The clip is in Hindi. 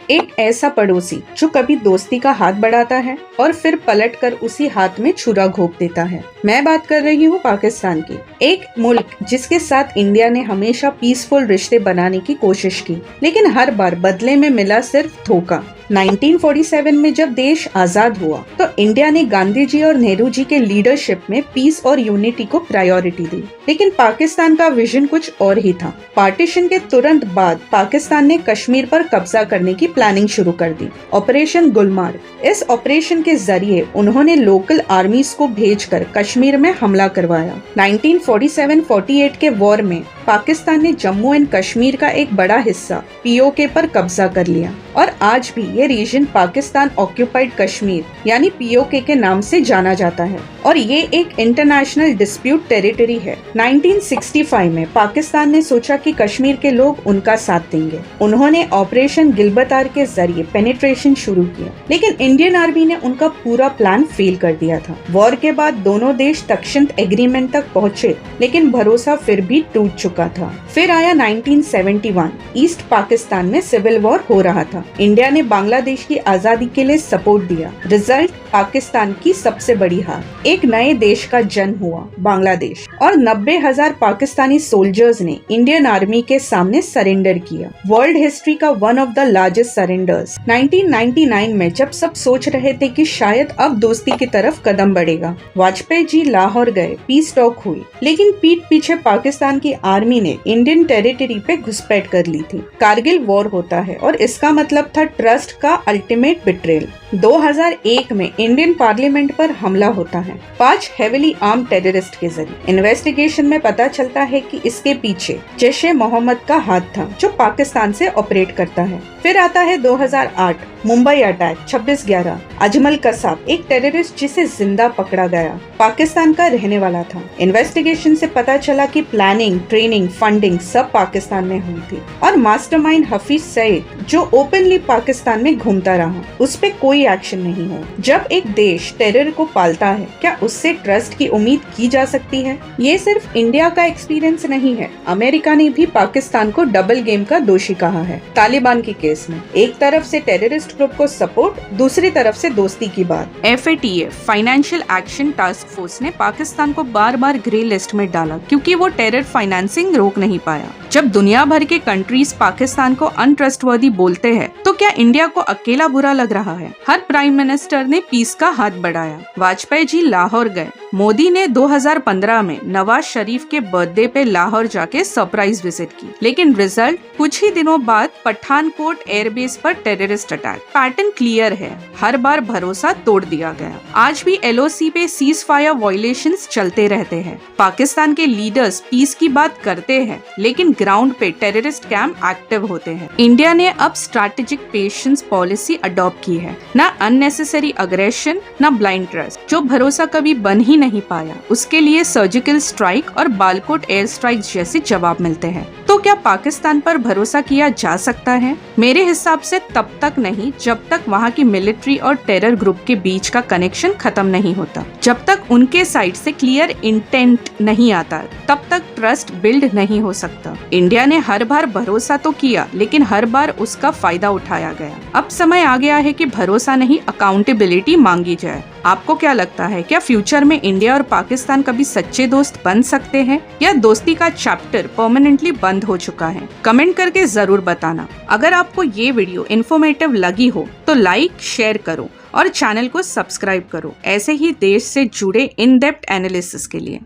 एक ऐसा पड़ोसी जो कभी दोस्ती का हाथ बढ़ाता है और फिर पलटकर उसी हाथ में छुरा घोंप देता है। मैं बात कर रही हूँ पाकिस्तान की, एक मुल्क जिसके साथ इंडिया ने हमेशा पीसफुल रिश्ते बनाने की कोशिश की, लेकिन हर बार बदले में मिला सिर्फ धोखा। 1947 में जब देश आजाद हुआ तो इंडिया ने गांधी जी और नेहरू जी के लीडरशिप में पीस और यूनिटी को प्रायोरिटी दी, लेकिन पाकिस्तान का विजन कुछ और ही था। पार्टीशन के तुरंत बाद पाकिस्तान ने कश्मीर पर कब्जा करने की प्लानिंग शुरू कर दी, ऑपरेशन गुलमार्ग। इस ऑपरेशन के जरिए उन्होंने लोकल आर्मीज को भेजकर कश्मीर में हमला करवाया। 1947-48 के वॉर में पाकिस्तान ने जम्मू एंड कश्मीर का एक बड़ा हिस्सा पीओके पर कब्जा कर लिया और आज भी ये रीजन पाकिस्तान ऑक्यूपाइड कश्मीर यानी पीओके के नाम से जाना जाता है और ये एक इंटरनेशनल डिस्प्यूट टेरिटरी है। 1965 में पाकिस्तान ने सोचा कि कश्मीर के लोग उनका साथ देंगे। उन्होंने ऑपरेशन गिलबतार के जरिए पेनिट्रेशन शुरू किया, लेकिन इंडियन आर्मी ने उनका पूरा प्लान फेल कर दिया था। वॉर के बाद दोनों देश तक्षशिंत एग्रीमेंट तक पहुँचे, लेकिन भरोसा फिर भी टूट चुका था। फिर आया 1971, ईस्ट पाकिस्तान में सिविल वॉर हो रहा था। इंडिया ने बांग्लादेश की आजादी के लिए सपोर्ट दिया। रिजल्ट पाकिस्तान की सबसे बड़ी हार। एक नए देश का जन्म हुआ, बांग्लादेश, और 90,000 पाकिस्तानी सोल्जर्स ने इंडियन आर्मी के सामने सरेंडर किया। वर्ल्ड हिस्ट्री का one of the largest surrenders. 1999 में जब सब सोच रहे थे कि शायद अब दोस्ती की तरफ कदम बढ़ेगा, वाजपेयी जी लाहौर गए, पीस टॉक हुई, लेकिन पीठ पीछे पाकिस्तान की आर्मी ने इंडियन टेरिटरी पे घुसपैठ कर ली थी। कारगिल वॉर होता है और इसका मतलब था ट्रस्ट का अल्टीमेट बिट्रेल। 2001 में इंडियन पार्लियामेंट पर हमला होता है 5 हेविली आर्म टेररिस्ट के जरिए। इन्वेस्टिगेशन में पता चलता है कि इसके पीछे जैश ए मोहम्मद का हाथ था, जो पाकिस्तान से ऑपरेट करता है। फिर आता है 2008 मुंबई अटैक 26/11। अजमल कसाब एक टेररिस्ट जिसे जिंदा पकड़ा गया, पाकिस्तान का रहने वाला था। इन्वेस्टिगेशन से पता चला कि प्लानिंग, ट्रेनिंग, फंडिंग सब पाकिस्तान में हुई थी और मास्टरमाइंड हफीज सईद, जो ओपनली पाकिस्तान में घूमता रहा, उस पे कोई एक्शन नहीं हो। जब एक देश टेरर को पालता है, क्या उससे ट्रस्ट की उम्मीद की जा सकती है? ये सिर्फ इंडिया का एक्सपीरियंस नहीं है। अमेरिका ने भी पाकिस्तान को डबल गेम का दोषी कहा है। तालिबान के केस में एक तरफ से टेररिस्ट ग्रुप को सपोर्ट, दूसरी तरफ से दोस्ती की बात। FATF financial action task force ने पाकिस्तान को बार बार ग्रे लिस्ट में डाला क्योंकि वो टेरर फाइनेंसिंग रोक नहीं पाया। जब दुनिया भर के कंट्रीज पाकिस्तान को अनट्रस्टवर्दी बोलते हैं, तो क्या इंडिया को अकेला बुरा लग रहा है? हर प्राइम मिनिस्टर ने पीस का हाथ बढ़ाया। वाजपेयी जी लाहौर गए, मोदी ने 2015 में नवाज शरीफ के बर्थडे पे लाहौर जाके सरप्राइज विजिट की, लेकिन रिजल्ट कुछ ही दिनों बाद पठानकोट एयरबेस पर टेररिस्ट अटैक। पैटर्न क्लियर है, हर बार भरोसा तोड़ दिया गया। आज भी LOC पे सीज फायर वायलेशंस चलते रहते हैं। पाकिस्तान के लीडर्स पीस की बात करते हैं, लेकिन ग्राउंड पे टेररिस्ट कैंप एक्टिव होते हैं। इंडिया ने अब स्ट्रैटेजिक पेशेंस पॉलिसी अडॉप्ट की है, ना अननेसेसरी अग्रेशन, ना ब्लाइंड ट्रस्ट। जो भरोसा कभी बन ही नहीं पाया, उसके लिए सर्जिकल स्ट्राइक और बालकोट एयर स्ट्राइक जैसे जवाब मिलते हैं। तो क्या पाकिस्तान पर भरोसा किया जा सकता है? मेरे हिसाब से तब तक नहीं जब तक वहाँ की मिलिट्री और टेरर ग्रुप के बीच का कनेक्शन खत्म नहीं होता। जब तक उनके साइड से क्लियर इंटेंट नहीं आता, तब तक ट्रस्ट बिल्ड नहीं हो सकता। इंडिया ने हर बार भरोसा तो किया, लेकिन हर बार उसका फायदा उठाया गया। अब समय आ गया है कि भरोसा नहीं, अकाउंटेबिलिटी मांगी जाए। आपको क्या लगता है, क्या फ्यूचर में इंडिया और पाकिस्तान कभी सच्चे दोस्त बन सकते हैं, या दोस्ती का चैप्टर परमानेंटली बंद हो चुका है? कमेंट करके जरूर बताना। अगर आपको ये वीडियो इन्फॉर्मेटिव लगी हो तो लाइक, शेयर करो और चैनल को सब्सक्राइब करो ऐसे ही देश से जुड़े इन डेप्थ एनालिसिस के लिए।